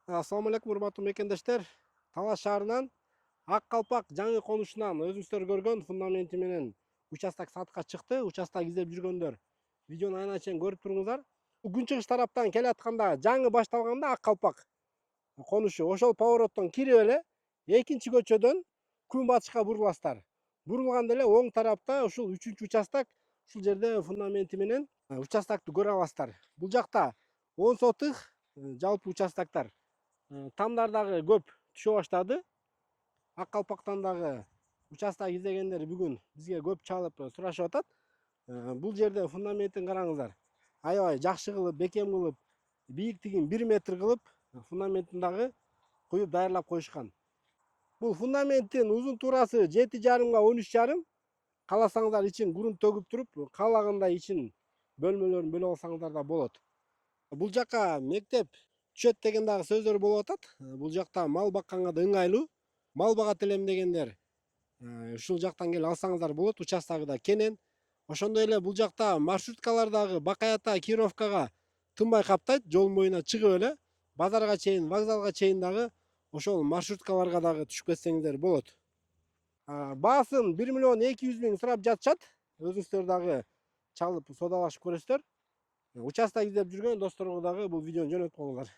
Assalamu алейкум, урматтуу мекендештер. Талас шаарынан Ак Калпак жаңы конушунан өзүңүздөр көргөн фундаменти менен участок сатка чыкты. Участок издеп жүргөндөр видеону айына чейин көрүп туруңуздар. Күнчыгыш тараптан келатканда жаңы башталганда Ак Калпак конушу ошол повороттон кирип эле экинчи көчөдөн күнбатышка буруласыздар. Бурулганда эле оң тарапта ушул 3-участок, ушул жерде фундаменти менен участокты көрө аласыздар. Бул жакта 10 сотых жалпы участоктор. Тамдар дагы көп түшө баштады. Ак Калпактан дагы участок издегендер бүгүн бизге көп чалып сурашып атат. Бул жерде фундаментин караңыздар. Аябай жакшы кылып, бекем кылып, бийиктигин 1 метр кылып, фундаментин дагы куюп даярлап коюшкан. Бул фундаменттин узун туурасы 7,5 13,5. Кааласаңыздар ичин грунт төгүп туруп, каалагандай ичин бөлмөлөрүн бөлүп алсаңыздар да болот. Бул жака мектеп түшөт деген дагы сөздөр болуп атат. Бул жакта мал бакканга да ыңгайлуу. Мал багат элем дегендер ушул жактан келип алсаңыздар болот. Участогу да кенен. Ошондой эле бул жакта маршруткалар дагы Бакаята, Кировкага тынбай каптайт. Жол боюна чыгып эле базарга чейин, вокзалга чейин дагы ошол маршруткаларга дагы түшүп кетсеңиздер болот. Баасын 1 миллион 200 миң сурап жатышат. Өзүңүздөр дагы чалып содалашып көрөсүздөр. Участок издеп жүргөн досторго дагы бул видеону жөнөтүп коюңуздар.